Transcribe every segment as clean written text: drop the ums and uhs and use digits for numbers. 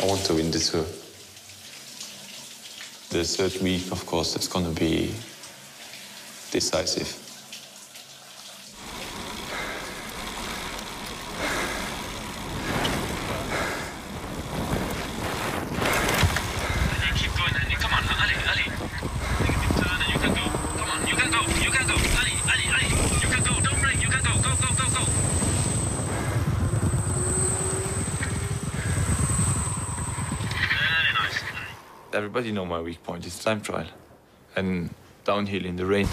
want to win the Tour. The third week, of course, it's going to be decisive. Keep going, Andy. Come on, Ali. Take a big turn and you can go. Come on, you can go. Ali. You can go. Don't break. You can go. Go. Very nice. Everybody know my weak point. It's time trial and downhill in the rain.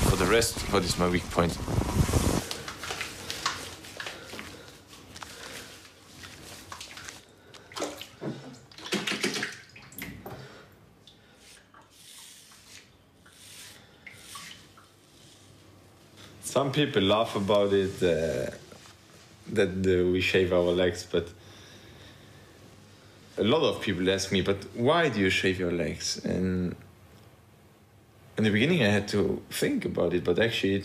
For the rest, what is my weak point? Some people laugh about it, that we shave our legs, but a lot of people ask me, but why do you shave your legs? And in the beginning I had to think about it, but actually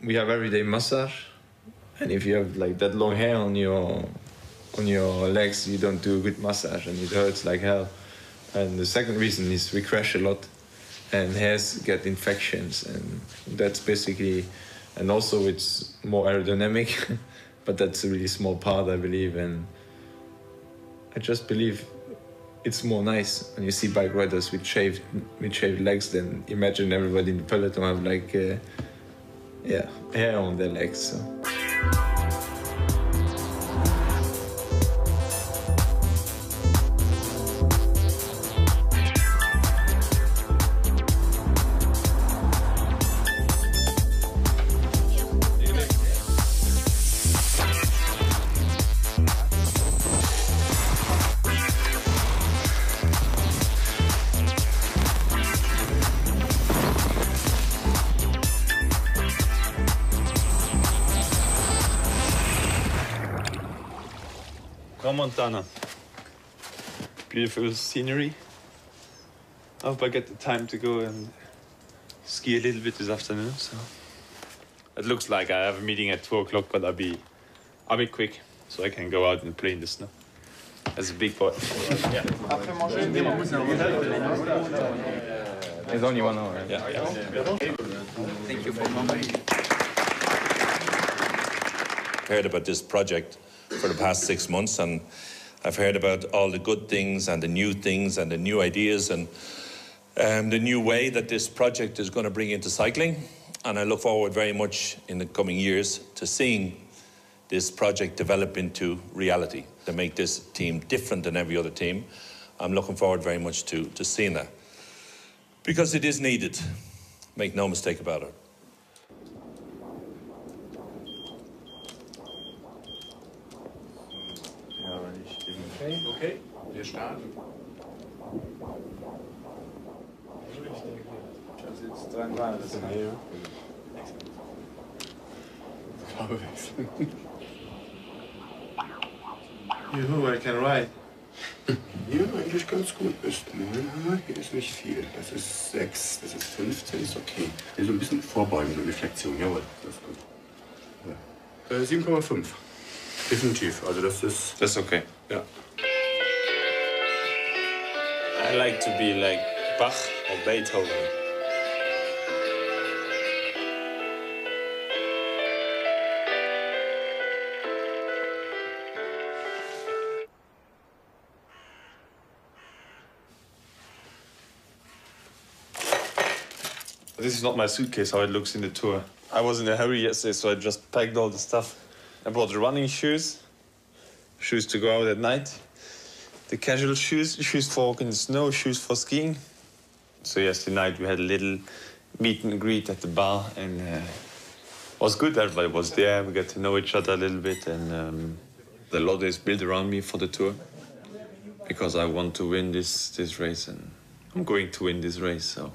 we have everyday massage, and if you have like that long hair on your legs, you don't do a good massage and it hurts like hell. And the second reason is we crash a lot and hairs get infections, and that's basically, and also it's more aerodynamic, but that's a really small part, I believe, and I just believe it's more nice when you see bike riders with shaved legs. Then imagine everybody in the peloton have like hair on their legs. So. Montana. Beautiful scenery. I hope I get the time to go and ski a little bit this afternoon. So it looks like I have a meeting at 2 o'clock, but I'll be quick so I can go out and play in the snow. As a big boy. Yeah. There's only 1 hour. Right? Yeah. Thank you for coming. Heard about this project for the past 6 months, and I've heard about all the good things and the new ideas and the new way that this project is going to bring into cycling. And I look forward very much in the coming years to seeing this project develop into reality, to make this team different than every other team. I'm looking forward very much to seeing that, because it is needed. Make no mistake about it. Okay, wir starten. Das ist jetzt 3,5, das sind hier. Farbe wechseln. Juhu, I can ride. Hier eigentlich ganz gut bist. Hier ist nicht viel. Das ist 6, das ist 15, ist okay. Hier so ein bisschen Vorbeugen und Reflexion, jawohl, das ist gut. 7,5. Definitiv, also das ist... That's okay. Ja. I like to be like Bach or Beethoven. This is not my suitcase, how it looks in the tour. I was in a hurry yesterday, so I just packed all the stuff. I brought the running shoes to go out at night, the casual shoes for walking in the snow, shoes for skiing. So yesterday night we had a little meet and greet at the bar, and it was good. Everybody was there. We got to know each other a little bit, and the lot is built around me for the tour because I want to win this race, and I'm going to win this race. So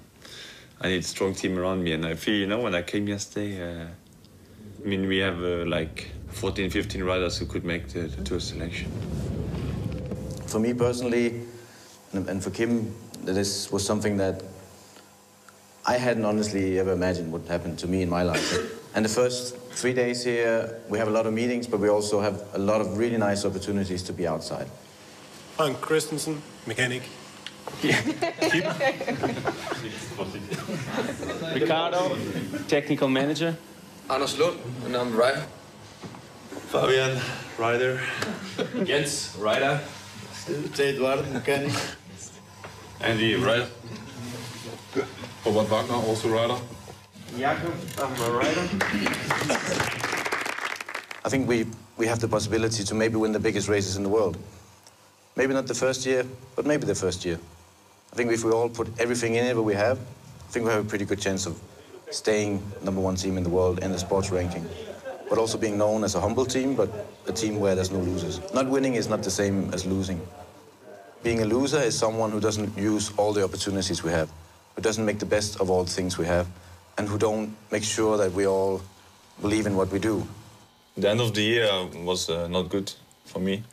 I need a strong team around me, and I feel, you know, when I came yesterday, I mean, we have like 14, 15 riders who could make the tour selection. For me personally, and for Kim, this was something that I hadn't honestly ever imagined would happen to me in my life. And the first 3 days here, we have a lot of meetings, but we also have a lot of really nice opportunities to be outside. Frank Christensen, mechanic. Ricardo, technical manager. Anders Lund, and I'm rider. Fabian, rider. Jens, rider. Eduardo, mechanic. Andy, rider. Robert Wagner, also rider. Jakob, I'm a rider. I think we have the possibility to maybe win the biggest races in the world. Maybe not the first year, but maybe the first year. I think if we all put everything in it that we have, I think we have a pretty good chance of staying #1 team in the world in the sports ranking. But also being known as a humble team, but a team where there's no losers. Not winning is not the same as losing. Being a loser is someone who doesn't use all the opportunities we have, who doesn't make the best of all the things we have, and who don't make sure that we all believe in what we do. The end of the year was not good for me.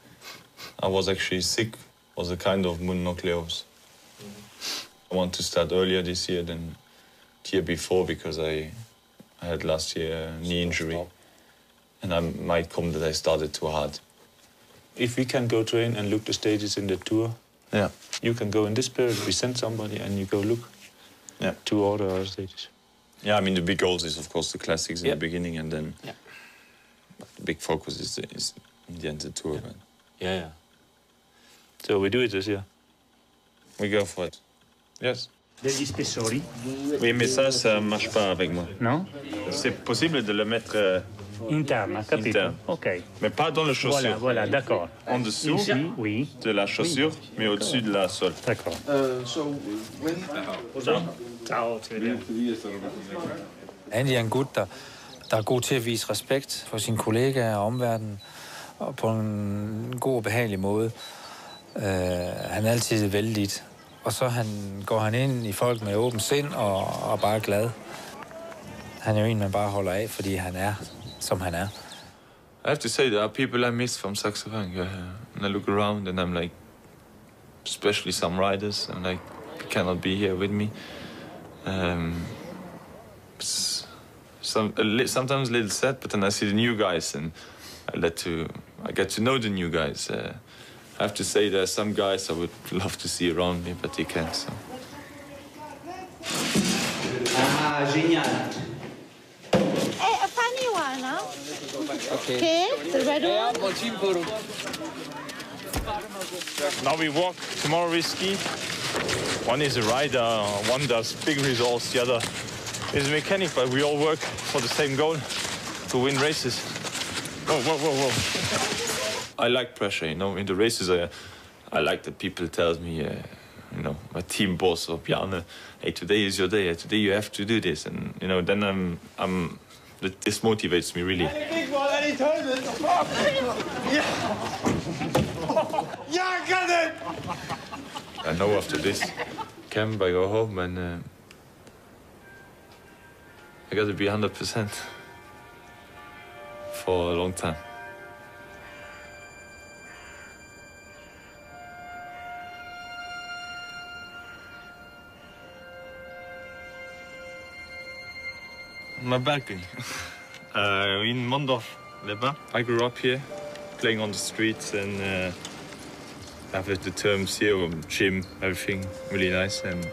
I was actually sick. It was a kind of mononucleose. I want to start earlier this year than the year before because I had last year a knee injury. And I might come that I started too hard. If we can go train and look the stages in the tour, yeah, you can go in this period, we send somebody and you go look to all the other stages. Yeah, I mean, the big goals is, of course, the classics in the beginning, and then the big focus is in the end the tour. But Yeah. So we do it this year. we go for it. Yes. Degli spessori? Oui, mais ça marche pas avec moi. Non? C'est possible de le mettre Interna, capito? interne. Ok. Mais pas dans la chaussure. Voilà, d'accord. En dessous oui. de la chaussure, mais au-dessus de la sole. D'accord. Ciao, ci vediamo. Andy er en gut, der er god til at vise respekt for sine kollegaer og omverdenen, og på en god og behagelig måde. Han er altid vældig, og så går han ind i folk med åbent sind og bare glad. Han er jo en, man bare holder af, fordi han er, som han er. I have to say, there are people I miss from Saxophone. And I look around and I'm like, especially some riders, I'm like, cannot be here with me. Sometimes a little sad, but then I see the new guys and I get to know the new guys. I have to say there are some guys I would love to see around me, but they can't. So. Ah, genial. Hey, a funny one, huh? Okay, the red one. Now we walk, tomorrow we ski. One is a rider, one does big results, the other is a mechanic, but we all work for the same goal, to win races. Whoa. I like pressure, in the races I like that people tell me, my team boss or Bjarne, hey, today is your day, today you have to do this, and then this motivates me really. Yeah, I got it! I know after this camp I go home and I got to be 100% for a long time. My balcony. In Mondorf, Les-Bains. I grew up here, playing on the streets, and I have the terms here, gym, everything really nice and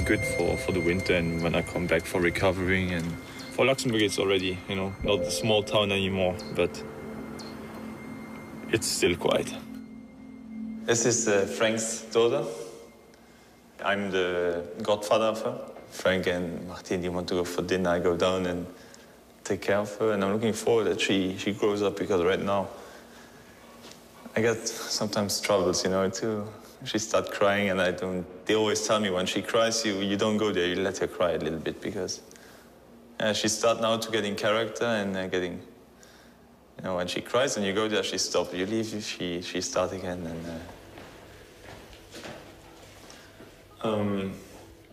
good for the winter, and when I come back for recovering. And for Luxembourg, it's already, not a small town anymore, but it's still quiet. This is Frank's daughter. I'm the godfather of her. Frank and Martin, they want to go for dinner. I go down and take care of her, and I'm looking forward that she grows up, because right now I get sometimes troubles, too. She starts crying, and they always tell me when she cries, you don't go there, you let her cry a little bit, because she starts now to get in character and getting, when she cries and you go there, she stops. You leave, she starts again. And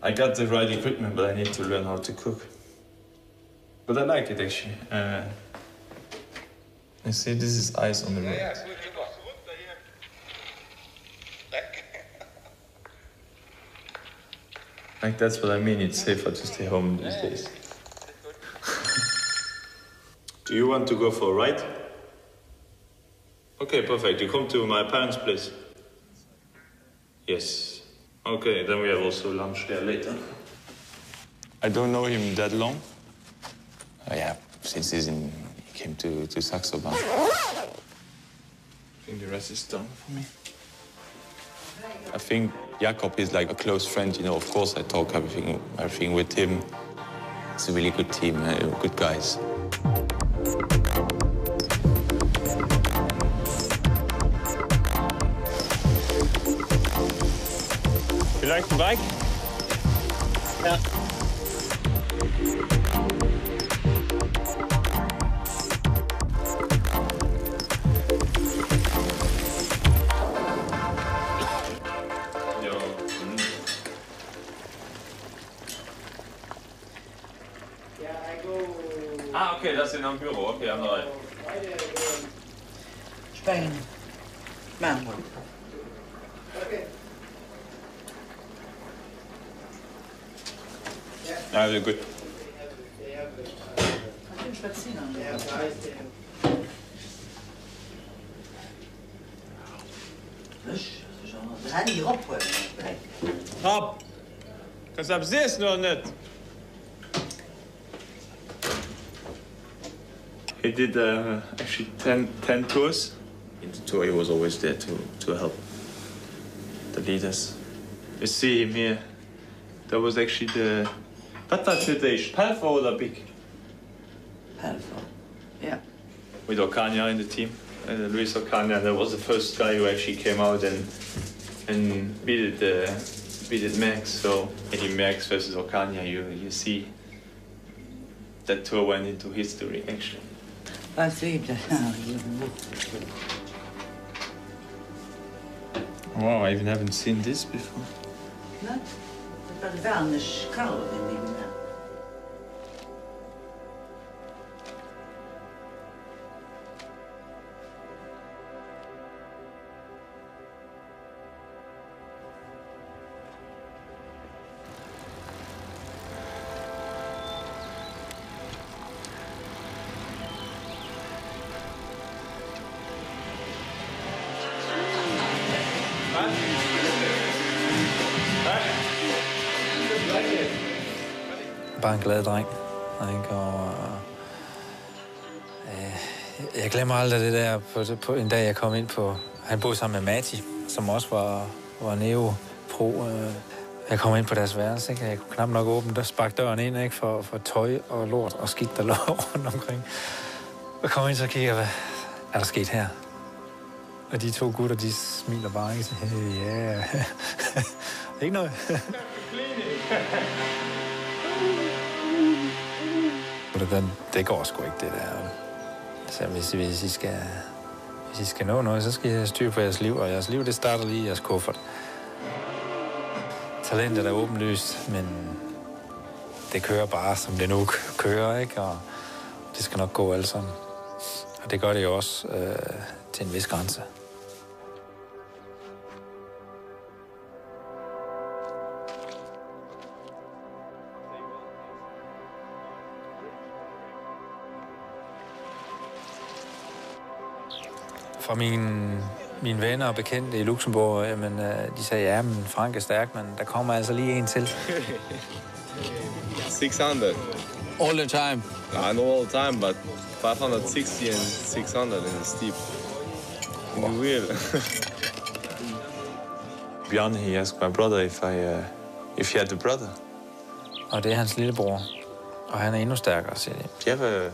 I got the right equipment, but I need to learn how to cook. But I like it, actually. You see, this is ice on the road. Like, that's what I mean. It's safer to stay home these days. Do you want to go for a ride? Okay, perfect. You come to my parents' place. Yes. Okay, then we have also lunch there later. I don't know him that long. Yeah, since he came to Saxo Bank. I think the rest is done for me. I think Jakob is like a close friend, you know. Of course, I talk everything with him. It's a really good team, good guys. You like the bike? Ja. Ah, okay, that's in our bureau. Okay, I'm all right. Spain. Man. Ah, we're good. We gaan hier op. Hop! Because I'm this no net. He did actually 10 tours. In the tour, he was always there to help the leaders. You see him here. That was actually the... What was it? Palfa or big? Palfa, yeah. With Ocaña in the team. Luis Ocaña, that was the first guy who actually came out and beat it Max. So Eddie Max versus Ocaña, you see that tour went into history actually. I see that. Wow, I even haven't seen this before. No, but the varnish color in the Bare en glad dreng. Ikke? Og, jeg glemmer aldrig det der, på en dag jeg kom ind på... Han boede sammen med Mati, som også var neo-pro. Jeg kom ind på deres værelse, ikke? Jeg kunne knap nok åbne der, sparke døren ind, ikke? For tøj og lort og skidt, der lå rundt omkring. Og kom ind, så kigger jeg, hvad er der sket her? Og de to gutter, de smiler bare, ikke? Ja, ikke noget. Det går sgu ikke, det der. Så hvis I skal nå noget, så skal I have styr på jeres liv, og jeres liv, det starter lige i jeres kuffert. Talentet er åbenlyst, men det kører bare, som det nu kører, ikke? Og det skal nok gå alle sammen. Og det gør det jo også til en vis grænse. Fra mine venner og bekendte i Luxembourg, jamen, de sagde, ja, men Frank er stærk, men der kommer altså lige en til. 600. All the time? Not all the time, but 560 and 600 in the steep. In the wheel. Bjørn, he asked my brother if he had a brother. Og det er hans lillebror, og han er endnu stærkere, siger de. Do you have a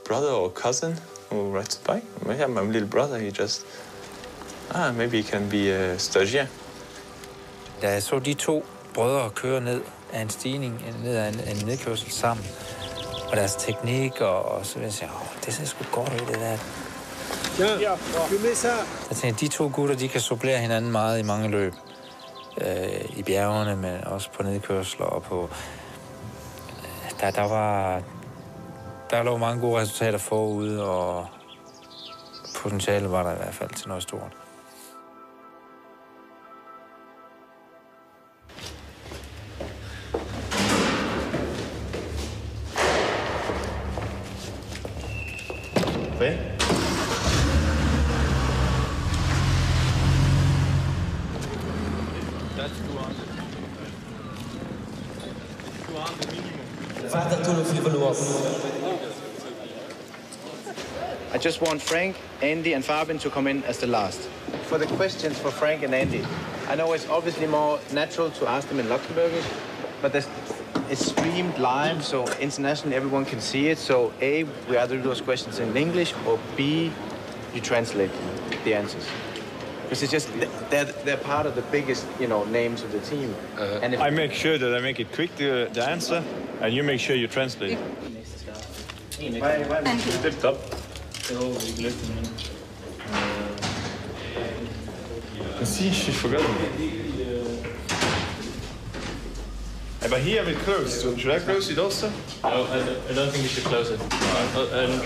brother or cousin who rides a bike? Yeah, my little brother, he just... maybe he can be a stagiaire. Da jeg så de to brødre køre ned af en stigning, ned af en nedkørsel sammen, og deres teknik, og så vil jeg sige, det ser sgu godt ud, det der. Ja, Jeg tænker, de to gutter, de kan supplere hinanden meget i mange løb. I bjergene, men også på nedkørsler og på... Der lå mange gode resultater forude, og potentiale var der i hvert fald til noget stort. Hvad? That's 200. 200 minimum. I just want Frank, Andy and Fabian to come in as the last. For the questions for Frank and Andy, I know it's obviously more natural to ask them in Luxembourgish, but it's streamed live, so internationally everyone can see it. So A, we either do those questions in English, or B, you translate the answers. Because it's just, they're part of the biggest, names of the team. And I make sure that I make it quick, the answer, and you make sure you translate. Top. See, she's forgotten. But here we close. Should I close it also? No, I don't think you should close it.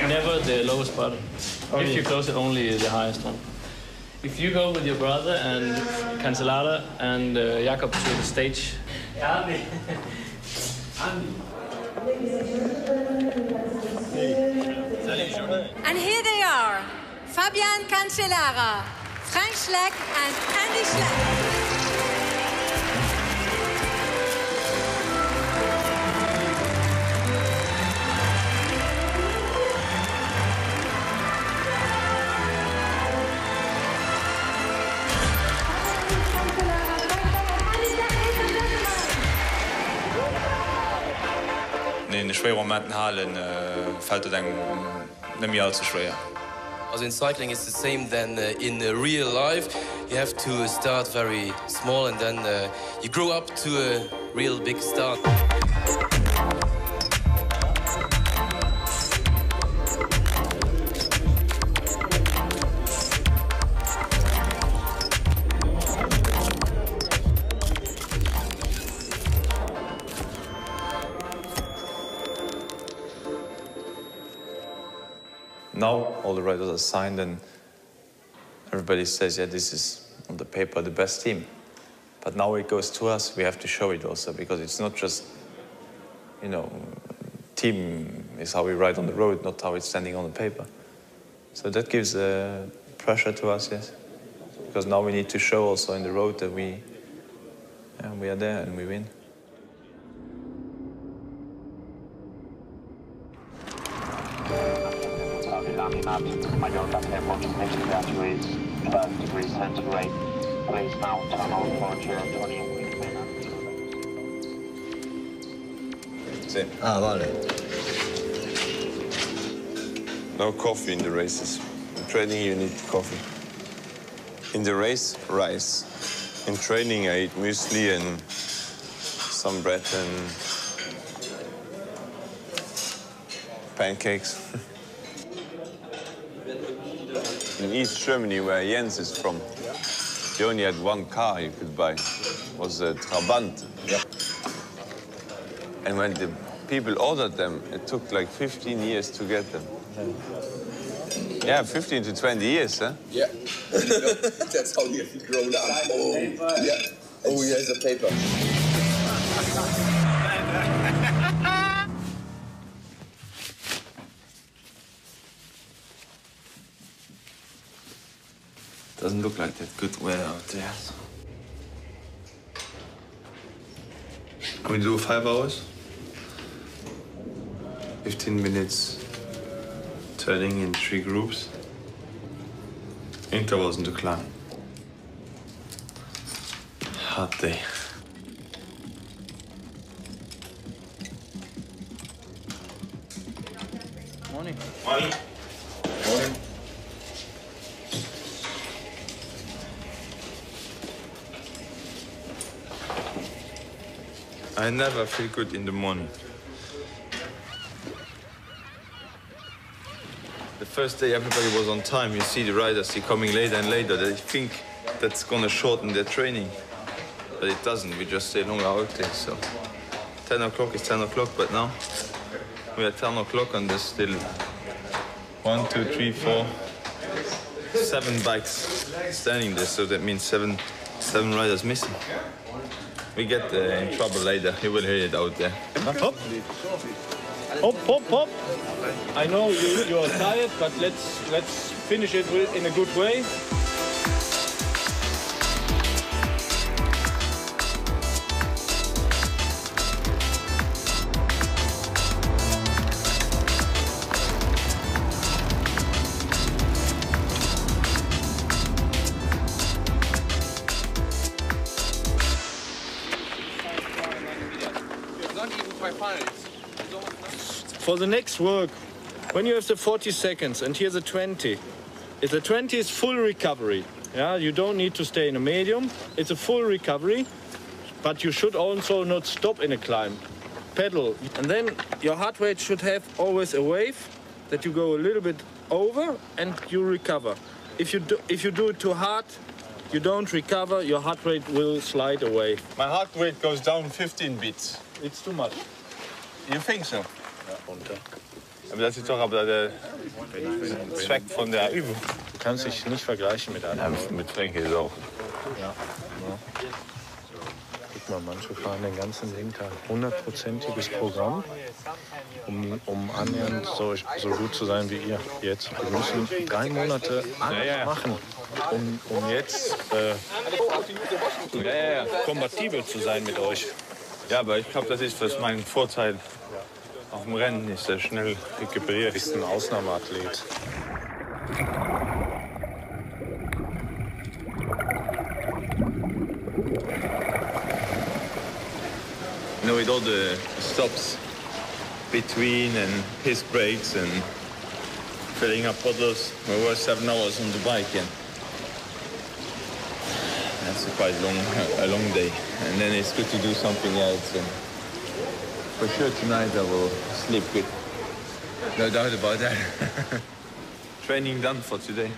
Never the lowest button. Okay. If you close it, only the highest one. If you go with your brother and Cancellara and Jakob to the stage. And here they are, Fabian Cancellara, Frank Schleck and Andy Schleck. In de schwere Momenten halen fällt es einem nicht mehr allzu schwer. Also in cycling it's the same than in real life. You have to start very small and then you grow up to a real big start. Now all the riders are signed and everybody says, yeah, this is on the paper the best team. But now it goes to us, we have to show it also, because it's not just, team is how we ride on the road, not how it's standing on the paper. So that gives pressure to us, yes. Because now we need to show also in the road that we are there and we win. Mallorca Airport next graduates 12 degrees centigrade. Please now turn on for chair 28 minutes. Sí. Vale. No coffee in the races. In training you need coffee. In the race, rice. In training I eat muesli and some bread and pancakes. In East Germany, where Jens is from, they only had one car you could buy. It was a Trabant. Yep. And when the people ordered them, it took like 15 years to get them. Yeah, 15 to 20 years, huh? Yeah. That's how you have grown up. Oh, yeah. Oh, here's a paper. Doesn't look like that good weather out there. Can we do 5 hours? 15 minutes turning in 3 groups. Intervals in the climb. Hard day. Morning. Morning. Morning. I never feel good in the morning. The first day everybody was on time. You see the riders, they're coming later and later. They think that's gonna shorten their training. But it doesn't, we just stay longer out there, so. 10 o'clock is 10 o'clock, but now we're at 10 o'clock and there's still 1, 2, 3, 4, 7 bikes standing there, so that means seven riders missing. We get in trouble later. You will hear it out there. Hop. Hop, hop, hop. I know you are tired, but let's finish it in a good way. For the next work, when you have the 40 seconds and here's a 20, if the 20 is full recovery, yeah, you don't need to stay in a medium. It's a full recovery, but you should also not stop in a climb. Pedal, and then your heart rate should have always a wave that you go a little bit over and you recover. If you do it too hard, you don't recover. Your heart rate will slide away. My heart rate goes down 15 beats. It's too much. You think so? Ja, runter. Aber das ist doch aber der Zweck von der Übung. Du kannst dich nicht vergleichen mit anderen. Ja, mit Frankie auch. Ja. Guck mal, manche fahren den ganzen Winter 100%iges Programm, um annähernd so gut zu sein wie ihr jetzt. Wir müssen 3 Monate alles machen, um jetzt kompatibel zu sein mit euch. Ja, aber ich glaube, das ist mein Vorteil. Auf dem Rennen ist er schnell rekuperiert. Ist ein Ausnahmeathlet. You know, with all the stops between and his breaks and filling up bottles, we were 7 hours on the bike, and that's quite a long day. And then it's good to do something else. And for sure tonight I will sleep good. No doubt about that. Training done for today.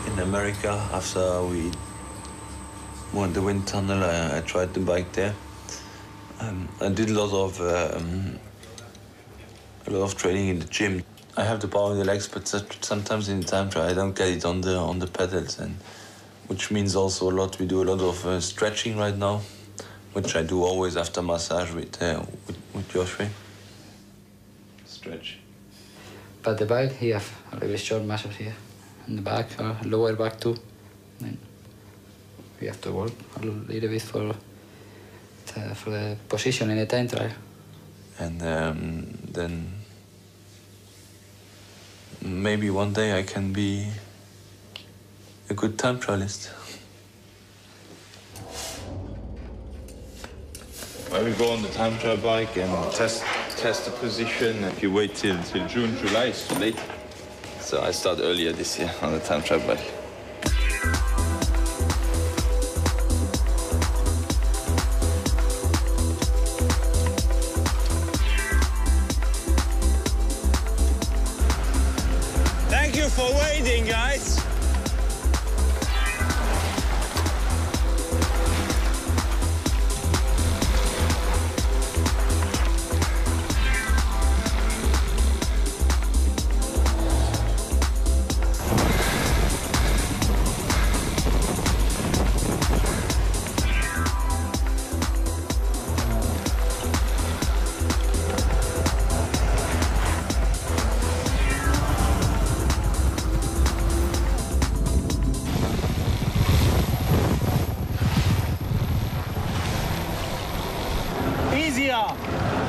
In America, after we won the wind tunnel, I tried the bike there. I did a lot of training in the gym. I have the power in the legs, but sometimes in the time trial I don't get it on the pedals, and which means also a lot. We do a lot of stretching right now, which I do always after massage with Joshua. Stretch. But the bike, he have a really short muscles here, in the back, or lower back too. Then we have to work a little bit for the position in the time trial. And then maybe one day I can be a good time trialist. Well, we go on the time trial bike and test the position. If you wait till June, July, it's too late. So I start earlier this year on the time trial bike. Thank you for waiting, guys.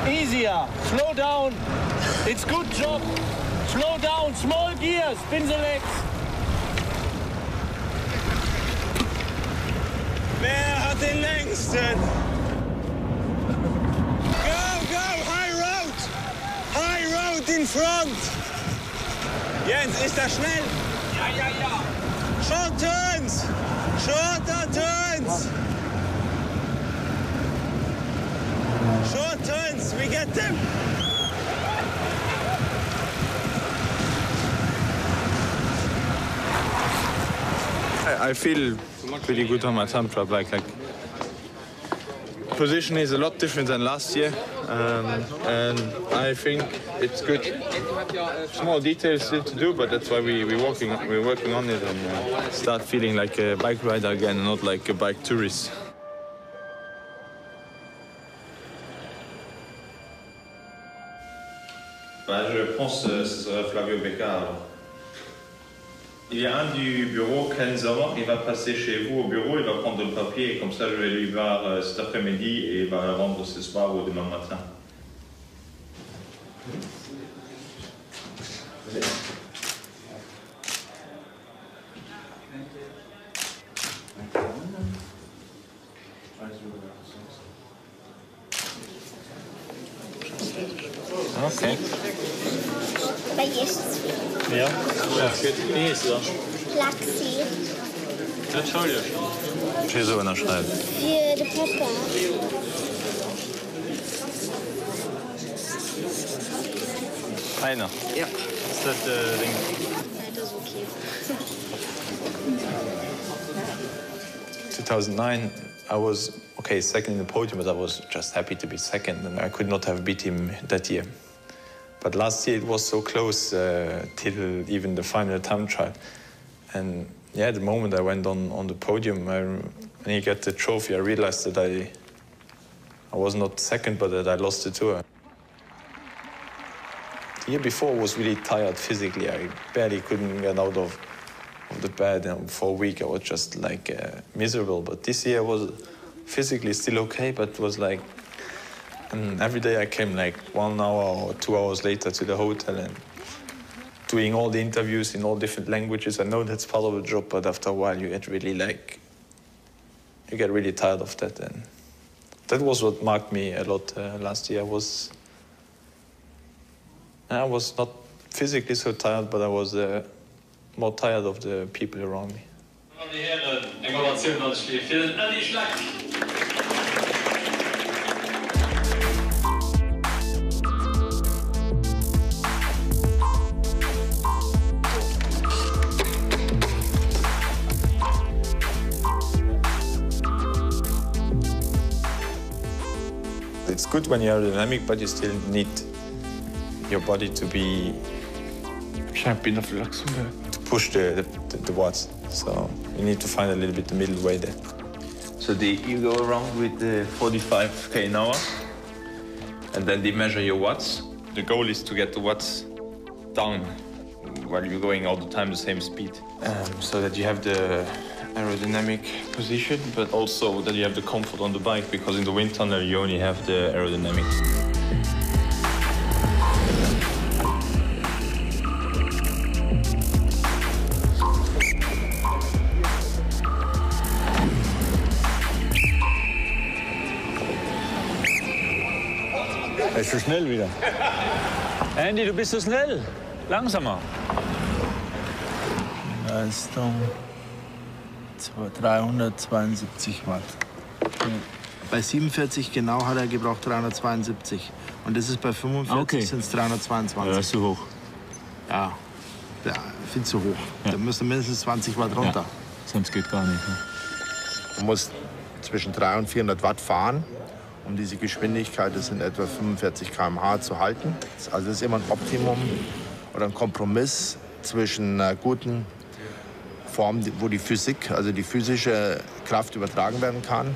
Easier. Slow down. It's good job. Slow down. Small gear. Spin the legs. Wer hat den längsten? Go, high road! High road in front! Jens, ist das schnell? Ja. Short turns! Shorter turns! Short turns, we get them! I feel pretty good on my time trial bike. Like, position is a lot different than last year, and I think it's good. Small details still to do, but that's why we're working on it and start feeling like a bike rider again, not like a bike tourist. Je pense que ce serait Flavio Beccaro. Il y a un du bureau, Krenzer, il va passer chez vous au bureau, il va prendre le papier et comme ça je vais lui voir cet après-midi et il va le rendre ce soir ou demain matin. Okay. Hvad jest? Ja, fedt. Det er så. Laxi. Natürlich. Hier so unterschreiben. Für den Papa. Einer. Ja. Ist das Ding? Ja, das ist okay. 2009, I was, okay, second in the podium, but I was just happy to be second, and I could not have beat him that year. But last year it was so close till even the final time trial. And yeah, the moment I went on the podium, when he got the trophy, I realized that I was not second, but that I lost the tour. The year before I was really tired physically. I barely couldn't get out of the bed, and for a week I was just like miserable. But this year I was physically still okay, but it was like every day I came like 1 hour or 2 hours later to the hotel and doing all the interviews in all different languages. I know that's part of the job, but after a while you get really tired of that. And that was what marked me a lot last year. I was not physically so tired, but I was more tired of the people around me. Schleck. It's good when you're aerodynamic, but you still need your body to be to push the watts. So you need to find a little bit the middle way there. So you go around with the 45 km an hour, and then they measure your watts. The goal is to get the watts down while you're going all the time the same speed, so that you have the aerodynamic position, but also that you have the comfort on the bike, because in the wind tunnel you only have the aerodynamics. Er ist so schnell wieder. Andy, du bist so schnell. Langsamer. Leistung 372 Watt. Bei 47 genau hat er gebraucht 372. Und das ist bei 45 sind es 322. Ja, das ist zu hoch. Ja, viel zu hoch. Ja. Da müsste mindestens 20 Watt runter. Ja, sonst geht gar nicht. Ne? Du musst zwischen 300 und 400 Watt fahren, um diese Geschwindigkeit, das sind etwa 45 km/h, zu halten. Also das ist immer ein Optimum oder ein Kompromiss zwischen einer guten Form, wo die Physik, also die physische Kraft übertragen werden kann,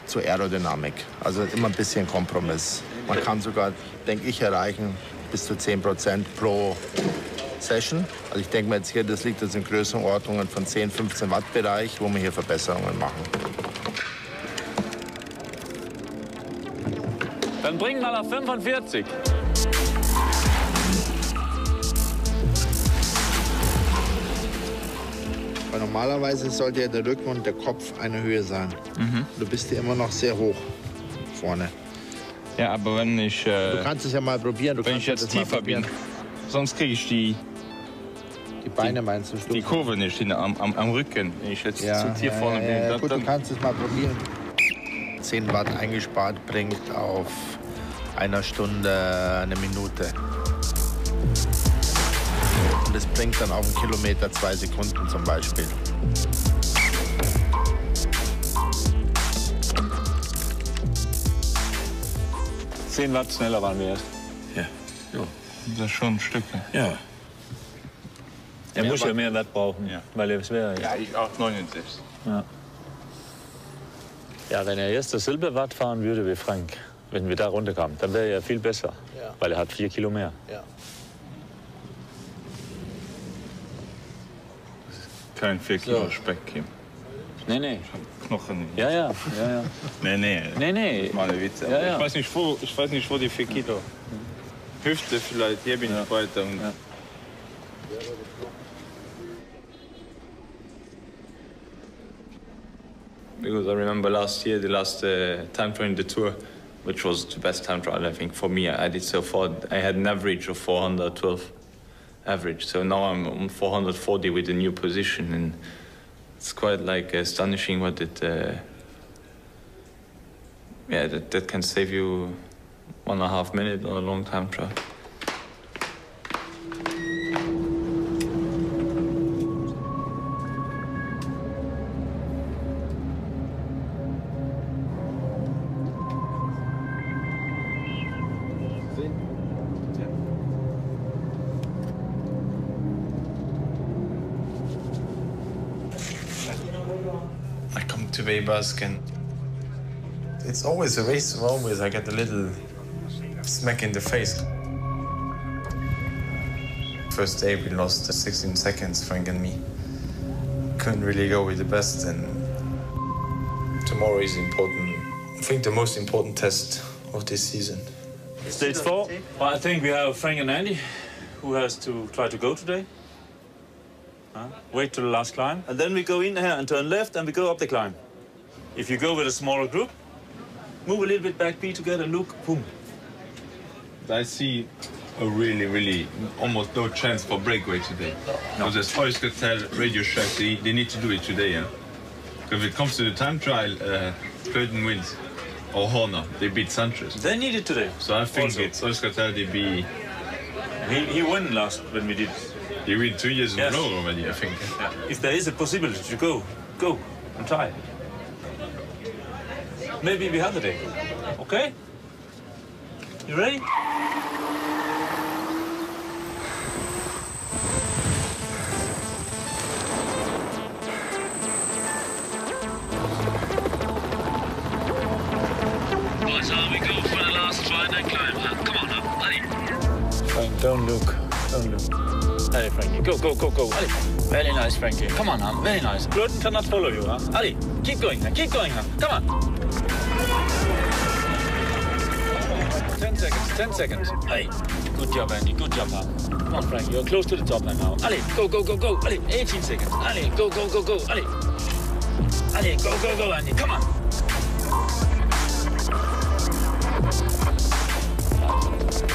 zur Aerodynamik. Also immer ein bisschen Kompromiss. Man kann sogar, denke ich, erreichen bis zu 10% pro Session. Also ich denke mal jetzt hier, das liegt jetzt in Größenordnungen von 10-15 Watt Bereich, wo wir hier Verbesserungen machen. Dann bring mal auf 45. Weil normalerweise sollte ja der Rücken und der Kopf eine Höhe sein. Du bist hier immer noch sehr hoch vorne. Ja, aber wenn ich... du kannst es ja mal probieren. Wenn ich jetzt tiefer bin, sonst kriege ich die Beine meinst du? Die Kurve nicht am Rücken, wenn ich jetzt zu tief vorne bin. Ja, gut, du kannst es mal probieren. 10 Watt eingespart bringt auf einer Stunde eine Minute. Und das bringt dann auf einen Kilometer 2 Sekunden zum Beispiel. $10 Watt schneller waren wir jetzt. Ja. Das ist schon ein Stück. Ja. Er muss ja mehr Watt brauchen, weil er es wäre. Ja, ich auch 69. Ja. Ja, wenn er jetzt das Silberwatt fahren würde wie Frank, wenn wir da runterkamen, dann wäre er viel besser, weil er hat 4 Kilo mehr. Ja. Kein 4 Kilo Speck, Kim. Nee. Knochen. Ja. Nee. Nee. Meine Witze. Ja. Ich weiß nicht, wo die 4 Kilo. Hüfte vielleicht, hier bin ich weiter. Ja. Because I remember last year, the last time trial in the Tour, which was the best time trial, I think, for me. I did so far. I had an average of 412 average. So now I'm on 440 with a new position, and it's quite like astonishing what it, that can save you 1.5 minutes on a long time trial. I come to Bay Basque and it's always a race. Always I get a little smack in the face. First day we lost 16 seconds, Frank and me. Couldn't really go with the best, and tomorrow is important. I think the most important test of this season. Stage 4. Well, I think we have Frank and Andy, who has to try to go today. Wait till the last climb, and then we go in here and turn left, and we go up the climb. If you go with a smaller group, move a little bit back, be together, look, boom. I see a really almost no chance for breakaway today. No. Because as far as I can tell, Radio Schleck, they need to do it today, yeah? If it comes to the time trial, Curtin wins. Or Horner, they beat Sanchez. They need it today. So I think it's Alcatel, they be... He won last when we did. He win 2 years in a row already, I think. Yeah. If there is a possibility to go and try. Maybe we have the day. Okay? You ready? We go for the last try and then climb. Come on now, Eddie. Frank, don't look. Hey, Frankie, go. Ali. Very nice, Frankie. Come on now, very nice. Gordon cannot follow you, huh? Ali, keep going now. Come on. 10 seconds. Hey, good job, Andy, good job, huh? Come on, Frankie, you're close to the top now. Ali, go. Ali, 18 seconds. Ali, go. Ali. Ali, go, Andy, come on.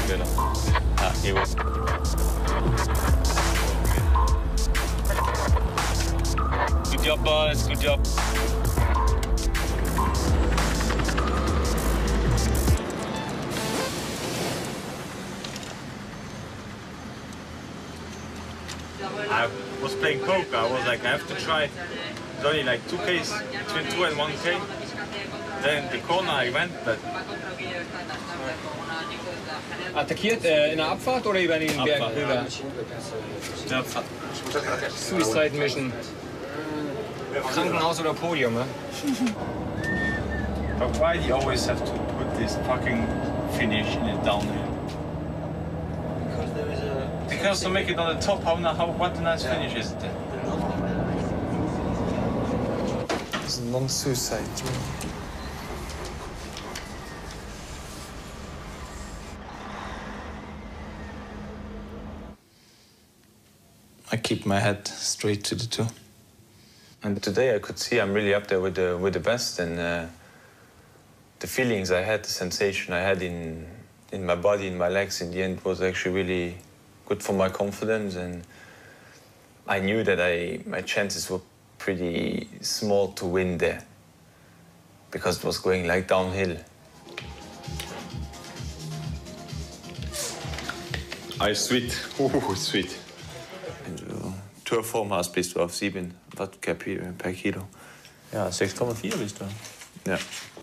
Good. He was. Good job, boys. Good job. I was playing poker. I was like, I have to try. It's only like 2Ks, between 2 and 1K. Then the corner I went, but... Attackiert in der Abfahrt oder über den Berg rüber? In der Abfahrt. Suicide Mission. Krankenhaus oder Podium, ne? But why do you always have to put this fucking finish in it downhill? Because there is a... Because to make it on the top, what a nice finish is it then? It's a non-suicide. I keep my head straight to the tour. And today I could see I'm really up there with the best, and the feelings I had, the sensation I had in my body, in my legs, in the end was actually really good for my confidence, and I knew that my chances were pretty small to win there because it was going like downhill. Sweet. Sweet. Tourform bist du auf 7 Watt per Kilo. Ja, 6,4 bist du. Ja.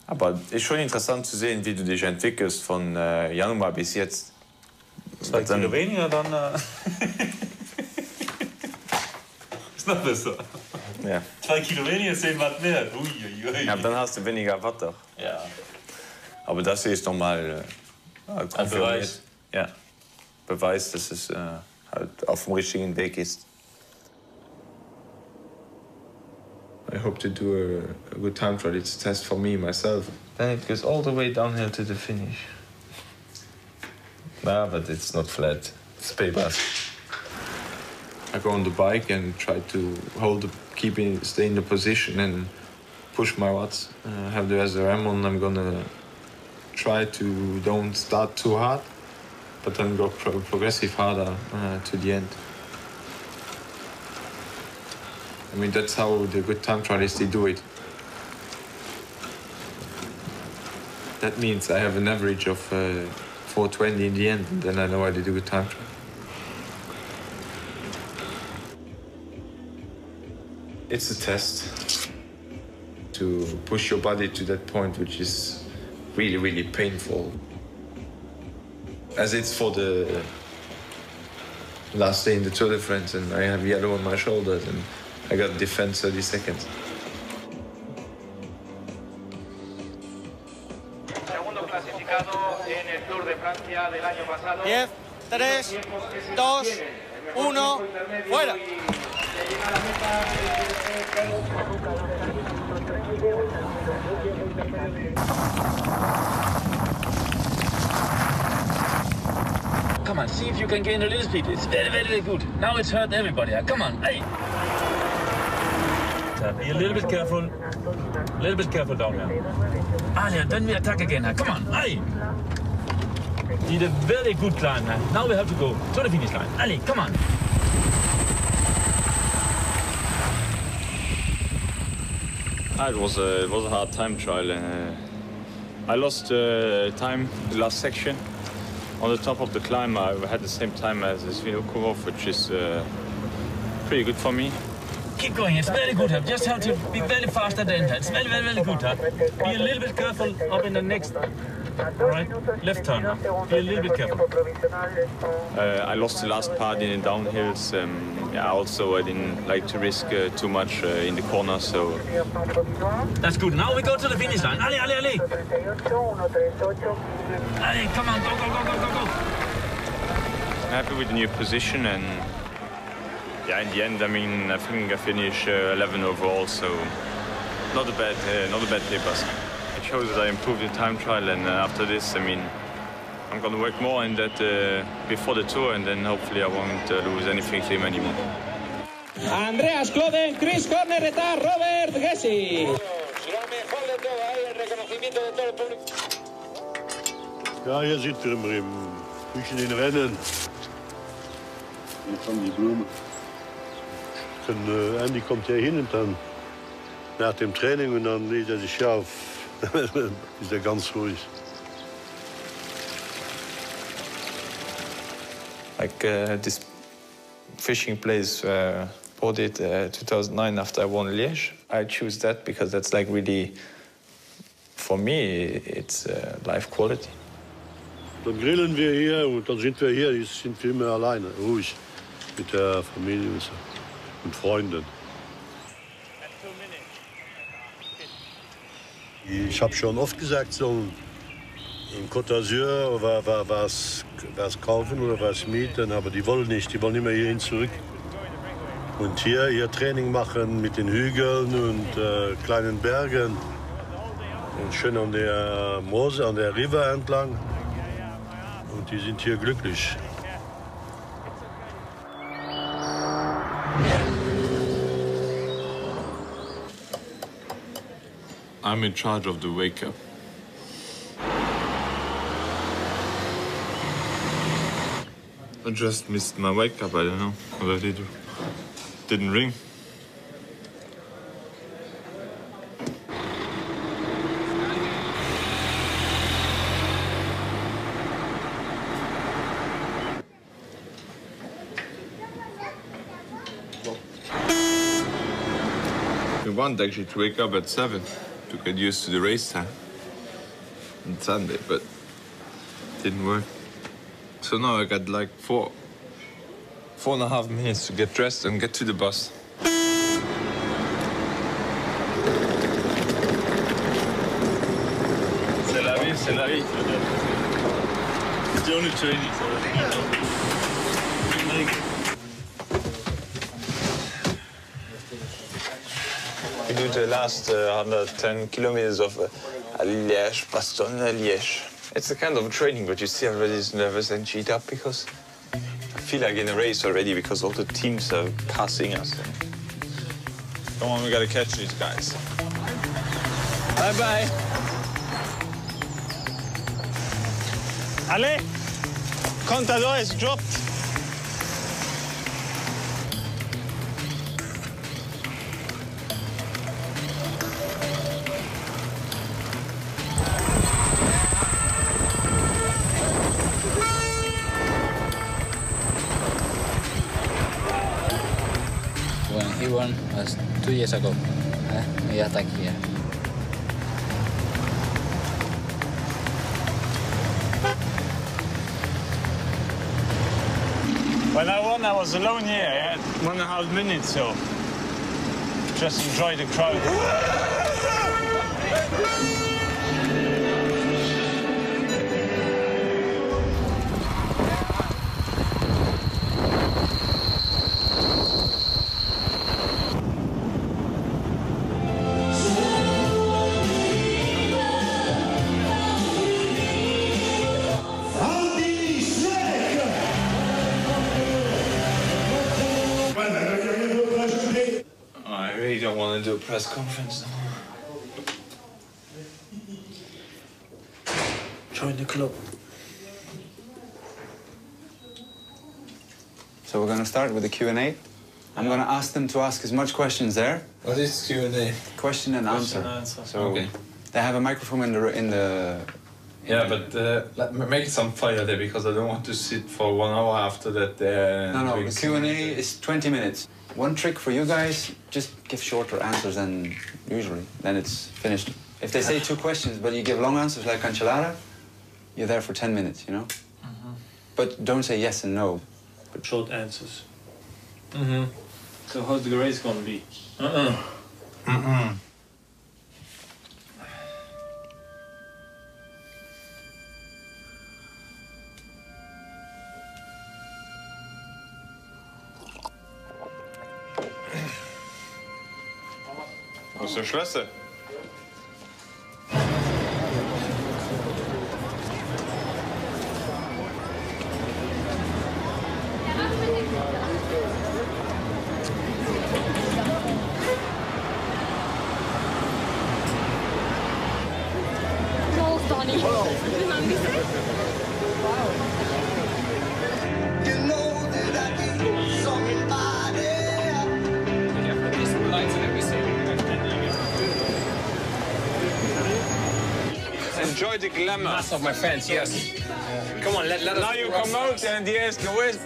Aber es ist schon interessant zu sehen, wie du dich entwickelst von Januar bis jetzt. 2 Kilo weniger, dann ist noch besser. Ja. 2 Kilo weniger, 10 Watt mehr. Uiuiui. Ja, dann hast du weniger Watt doch. Ja. Aber das hier ist nochmal ein Beweis. Ja. Beweis, dass es halt auf dem richtigen Weg ist. I hope to do a good time trial. It's a test for me, myself. Then it goes all the way downhill to the finish. Nah, but it's not flat. It's paper. I go on the bike and try to stay in the position and push my watts. Have the SRM on. I'm gonna try to don't start too hard, but then go progressive harder to the end. I mean, that's how the good time trialists they do it. That means I have an average of 4:20 in the end, and then I know I did a good time trial. It's a test to push your body to that point which is really, really painful. As it's for the last day in the Tour de France and I have yellow on my shoulders and I got defense 30 seconds. Segundo clasificado en el Tour de Francia del año pasado. 10, 3, 2, 1, fuera. Come on, see if you can gain a little speed. It's very, very good. Now it's hurt everybody. Come on, hey. Be a little bit careful. A little bit careful down here. Alia, then we attack again. Come on, hey. Did a very good climb. Now we have to go to the finish line. Ali, come on. It was a hard time trial. I lost time the last section. On the top of the climb, I had the same time as Svinukov, which is pretty good for me. Keep going, it's very good. Just have to be very fast at the end. It's very, very, very good. Be a little bit careful up in the next, right, left turn. Be a little bit careful. I lost the last part in the downhills. Also, I didn't like to risk too much in the corner, so... That's good. Now we go to the finish line. Ali, Ali, Ali! Ali, come on, go, go, go, go, go, go! I'm happy with the new position, and yeah, in the end, I mean, I think I finished 11 overall, so not a bad papers. It shows that I improved the time trial, and after this, I mean, I'm going to work more in that before the Tour, and then hopefully I won't lose anything to him anymore. Andreas Kloden, Chris Corner, está Robert Gessi. Ja, hier zit er maar een beetje in rennen. Hier van die bloemen. En Andy komt hierhin en dan na dem Training en dan lädt er sich auf. Ist er ganz ruhig. Like this fishing place bought it 2009 after I won Liège. I choose that because that's like really, for me, it's life quality. Dann grillen wir hier und dann sind wir hier, sind wir immer alleine, ruhig, mit der Familie und Freunden. Ich habe schon oft gesagt, so in Côte d'Azur was kaufen oder was mieten, aber die wollen nicht, die wollen immer hierhin zurück. Und hier ihr Training machen mit den Hügeln und kleinen Bergen und schön an der Mose, an der River entlang. Und die sind hier glücklich. I'm in charge of the wake-up. I just missed my wake-up, I don't know what I did. Didn't ring. We wanted actually to wake up at 7 to get used to the race time on Sunday, but it didn't work. So now I got like 4.5 minutes to get dressed and get to the bus. C'est la vie, c'est la vie. It's the only training, so We do the last 110 kilometers of Liège, Bastogne, Liège. It's a kind of training, but you see everybody's nervous and cheat up because I feel like in a race already because all the teams are passing us. Come on, we gotta catch these guys. Bye-bye. Allez! Contador is dropped. When he won was 2 years ago. He attacked here. When I won, I was alone here. I had 1.5 minutes, so just enjoy the crowd. I really don't want to do a press conference now. Join the club. So we're going to start with the Q&A. I'm going to ask them to ask as much questions there. What is Q&A? Question and answer. So okay. They have a microphone in the. Yeah, but make some fire there because I don't want to sit for 1 hour after that there. No, the Q&A is 20 minutes. One trick for you guys, just give shorter answers than usually. Then it's finished. If they say 2 questions, but you give long answers like Cancellara, you're there for 10 minutes, you know? But don't say yes and no. But short answers. So how's the race going to be? Wo ist der Schlüssel? No, Sonny. Wow. Enjoy the glamour. Mass of my fans, yes. Come on, let us. Now you come out and they ask, where the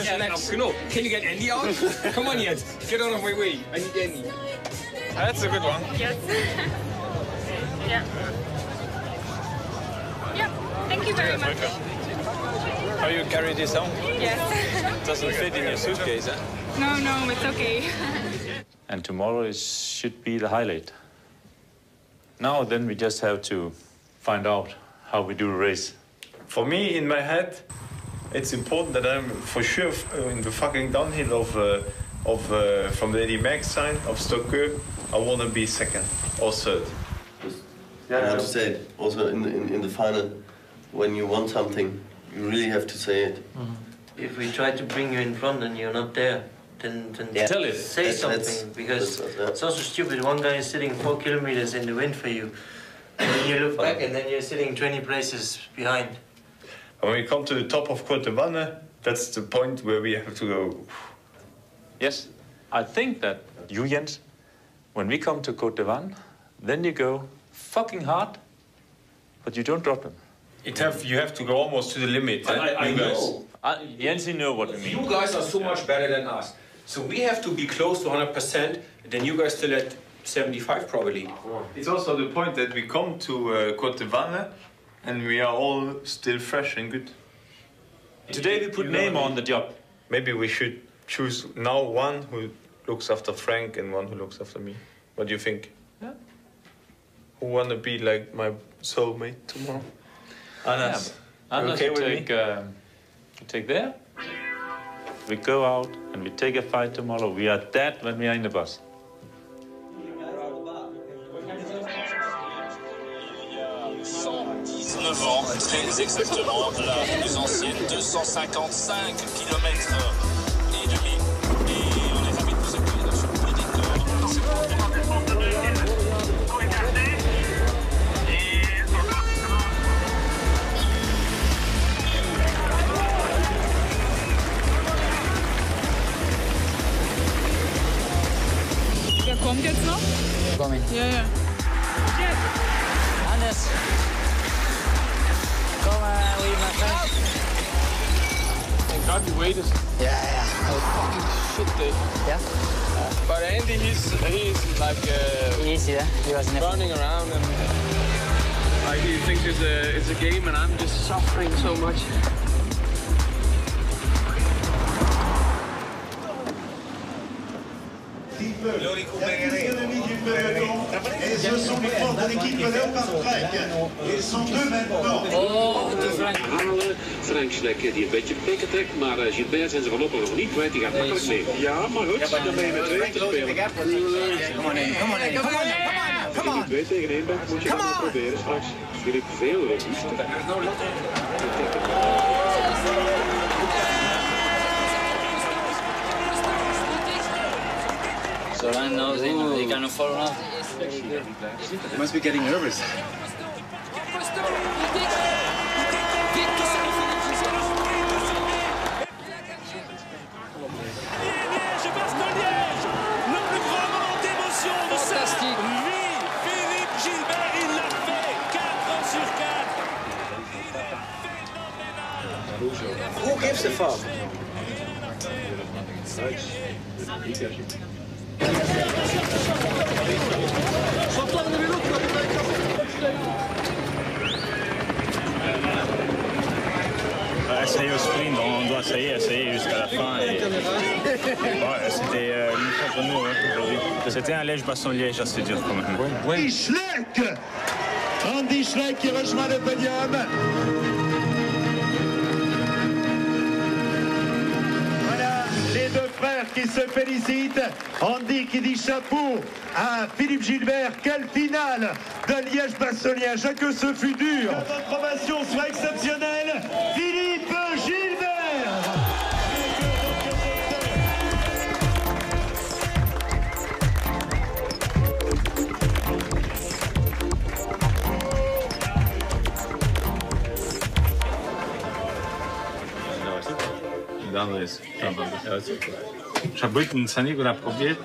Schlecks? No, can you get Andy out? Come on, yet. Get out of my way. I need Andy. That's a good one. Yes. Yeah. Yeah. Thank you very much. How you carry this home? Yes. Doesn't fit in your suitcase, huh? No, it's okay. And tomorrow should be the highlight. Now then we just have to find out how we do a race. For me, in my head, it's important that I'm for sure in the fucking downhill from the Eddie Max sign of Stockö, I want to be second or third. Yeah, I have to say it. Also in the final, when you want something, you really have to say it. If we try to bring you in front and you're not there, then tell it. Say something, because it's also stupid. One guy is sitting 4 kilometers in the wind for you, and then you look back and then you're sitting 20 places behind. When we come to the top of Côte de Vanne, that's the point where we have to go. Yes, I think that you, Jens, when we come to Côte de Vanne, then you go fucking hard, but you don't drop them. You have to go almost to the limit. I know. Jens, you know what I mean. You guys are so much better than us. So we have to be close to 100%, and then you guys still at 75 probably. It's also the point that we come to Côte de Vanne and we are all still fresh and good. Today we put name on the job. Maybe we should choose now one who looks after Frank and one who looks after me. What do you think? Yeah. Who want to be like my soulmate tomorrow? Anas. Yeah, Anas, okay you with take there. We go out and we take a fight tomorrow. We are dead when we are in the bus. 9 ans, très exactement la plus ancienne, 255 km et demi. Et on est ravis de vous accueillir dans ce petit décor. Wer kommt jetzt noch? Coming. Ja, ja. Anders. Come with my friend. Thank God you waited. Yeah. That was fucking shit day. Yeah. But Andy, he's like easy, yeah. He was running around and like he thinks it's a game, and I'm just suffering so much. Et ce sont les forces de l'équipe Léopard Schleck. Ils sont deux maintenant. Frank Schleck die een beetje pikken trekt, maar Gilbert zijn ze voorlopig nog niet kwijt. Die gaat makkelijk mee. Ja, maar goed, dan ben je met 2 te spelen. Als je 2 tegen 1 bent, moet je dat nog proberen straks. Filip veel robuuster. So I know they cannot follow now. You must be getting nervous. Fantastique. Oui, Philippe Gilbert, il l'a fait. 4 sur 4. Who gives a fuck? Essayer au sprint, on doit essayer jusqu'à la fin. Et... Ouais, c'était contre nous aujourd'hui. C'était un Liège-Bastogne-Liège assez dur quand même. Andy Schleck. Andy Schleck qui rejoint le podium. Voilà les deux frères qui se félicitent. Andy qui dit chapeau à Philippe Gilbert. Quelle finale de Liège-Bastogne-Liège. Que ce fut dur. Que votre ovation soit exceptionnelle. Philippe Gilbert. Anderes. Ja, super. Ich habe einen Sanigula probiert.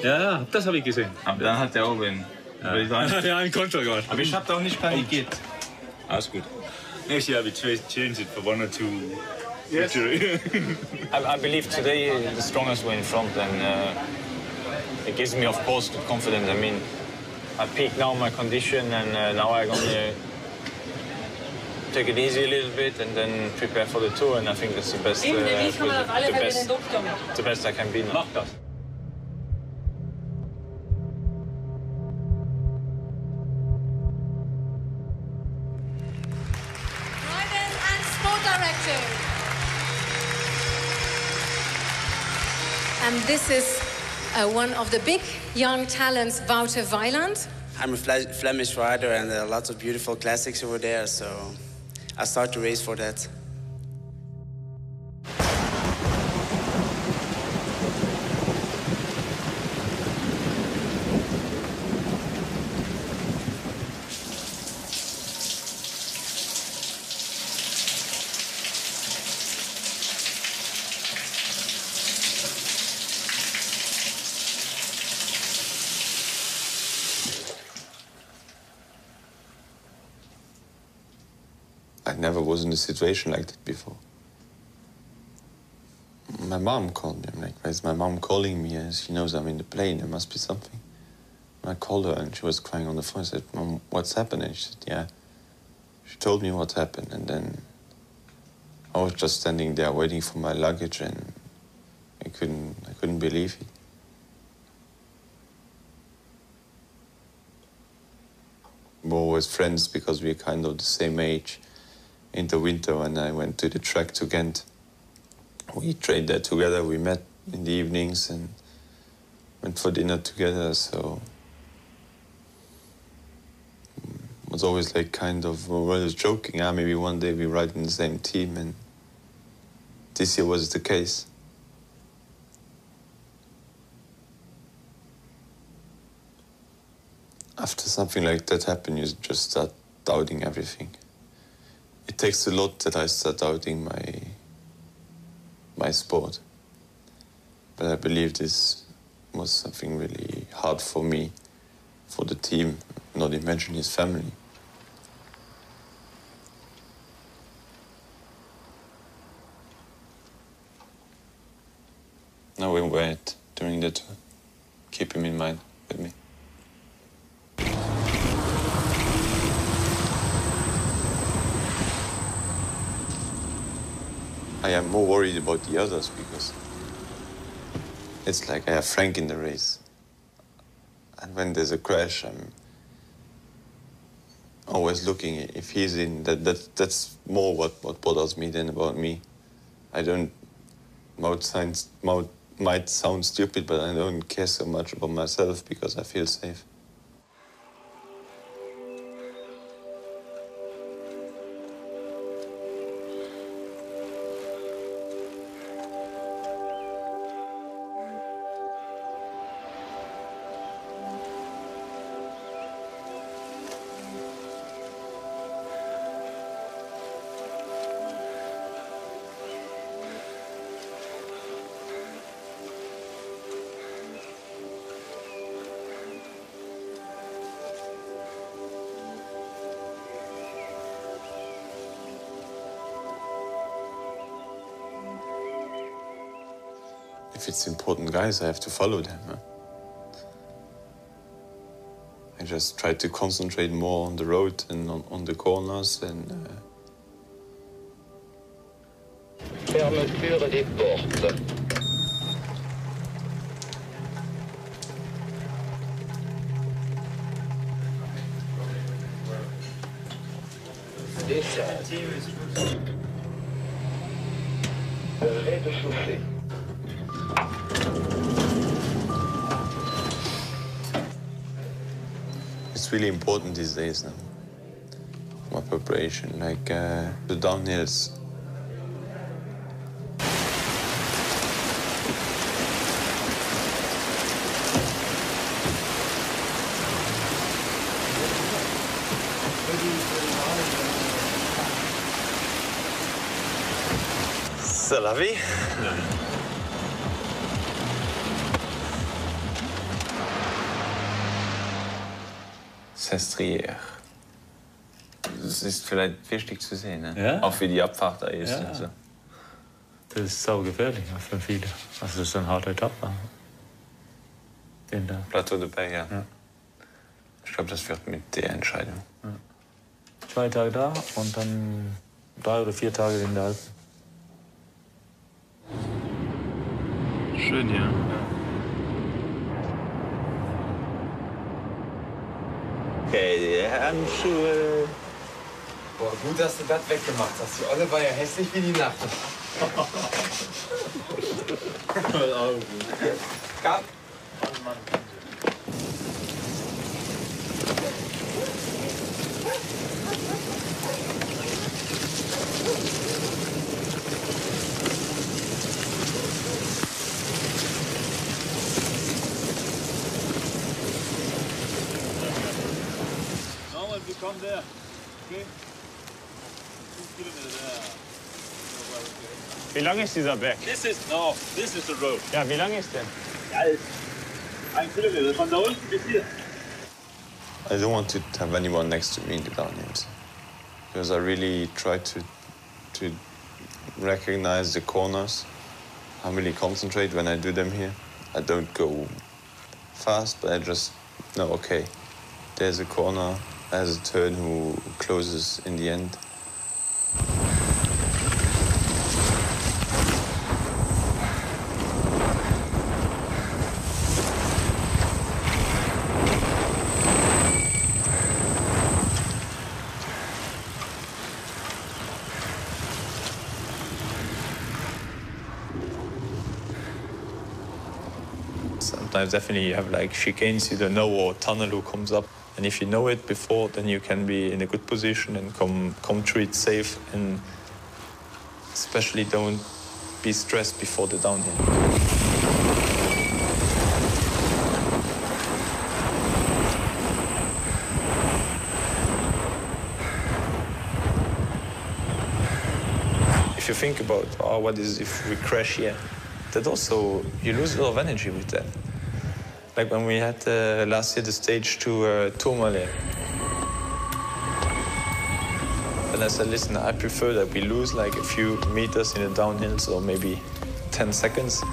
Ja, das habe ich gesehen. Aber dann hat er auch einen. Ja, einen Konter gehabt. Aber ich habe da auch nicht panikiert. Alles gut. Next year we change it for 1 or 2 victory. I believe today the strongest were in front, and it gives me, of course, good confidence. I mean, I peak now my condition, and now I'm gonna take it easy a little bit and then prepare for the tour, and I think that's the best. The best I can be now. Driving and Sport Director. And this is one of the big young talents, Wouter Weiland. I'm a Flemish rider, and there are lots of beautiful classics over there, so I start to race for that. I never was in a situation like that before. My mom called me. I'm like, why is my mom calling me? And she knows I'm in the plane. There must be something. And I called her, and she was crying on the phone. I said, Mom, what's happening? She said, yeah. She told me what happened, and then I was just standing there waiting for my luggage, and I couldn't believe it. We're always friends because we're kind of the same age. In the winter, when I went to the track to Ghent, we trained there together. We met in the evenings and went for dinner together. So was always like kind of, well, joking, maybe one day we ride in the same team, and this year was the case. After something like that happened, you just start doubting everything. It takes a lot that I start doubting my sport. But I believe this was something really hard for me, for the team, not imagine his family. Now we wait during the tour. Keep him in mind with me. I am more worried about the others because it's like I have Frank in the race. And when there's a crash, I'm always looking if he's in. That's more what bothers me than about me. I don't, might sound stupid, but I don't care so much about myself because I feel safe. If it's important guys, I have to follow them. Huh? I just try to concentrate more on the road and on the corners and. Fermeture des portes. Descente. Rez-de-chaussée. It's really important these days now, my preparation, like the downhills. C'est la vie. Sestriere. Das ist vielleicht wichtig zu sehen, ne? Ja. Auch wie die Abfahrt da ist. Ja. Also. Das ist saugefährlich für viele. Also das ist ein harter Etappe. Den da. Plateau de Berg, ja. Ich glaube, das wird mit der Entscheidung. Ja. 2 Tage da und dann 3 oder 4 Tage in der Alpen. Schön, ja. Okay, die Handschuhe. Boah, gut, dass du das weggemacht hast. Die Olle war ja hässlich wie die Nacht. Gab. Come there, okay? 2 Kilometer there. Wie lang ist dieser Berg? This is the road. Ja, wie lang ist der? Ja, 1 Kilometer von da unten bis hier. I don't want to have anyone next to me in the downhills because I really try to recognize the corners. I really concentrate when I do them here. I don't go fast, but I just know, okay, there's a corner. There's a turn who closes in the end. Sometimes definitely you have like chicanes you don't know or tunnel who comes up. And if you know it before, then you can be in a good position and come through it safe, and especially don't be stressed before the downhill. If you think about, what is if we crash here, that also, you lose a lot of energy with that. Like when we had last year the stage to Tourmalet. And I said, listen, I prefer that we lose like a few meters in the downhills, or maybe 10 seconds.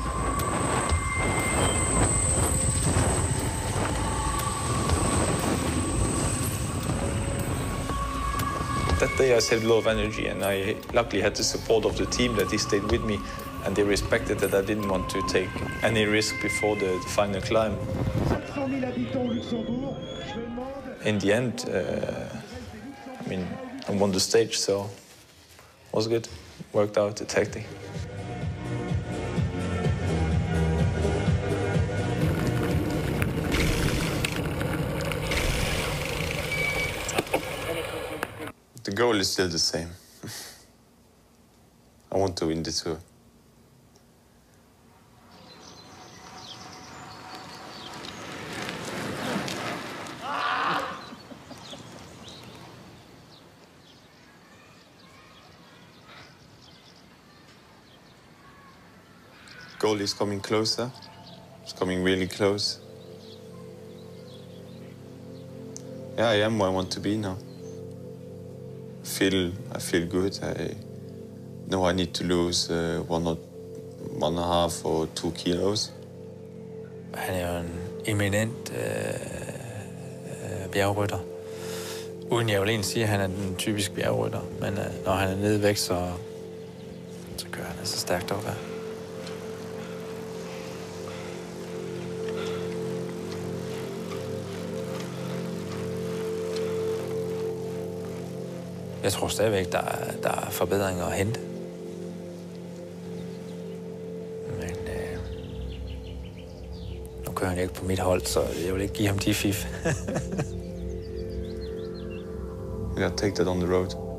That day I saved a lot of energy, and I luckily had the support of the team that they stayed with me, and they respected that I didn't want to take any risk before the final climb. In the end, I mean, I won the stage, so it was good. Worked out the tactic. The goal is still the same. I want to win the Tour. Goal is coming closer. It's coming really close. Yeah, I am where I want to be now. I feel good. I know I need to lose 1.5 or 2 kilos. Han er jo en eminent bjergrytter. Uden jeg vil egentlig sige, at han er den typiske bjergrytter. Men når han er nede i vægt, så kører han altså stærkt op her. Jeg tror stadigvæk, der er forbedringer at hente. Men nu kører han ikke på mit hold, så jeg vil ikke give ham de fif. We gotta take that on the road.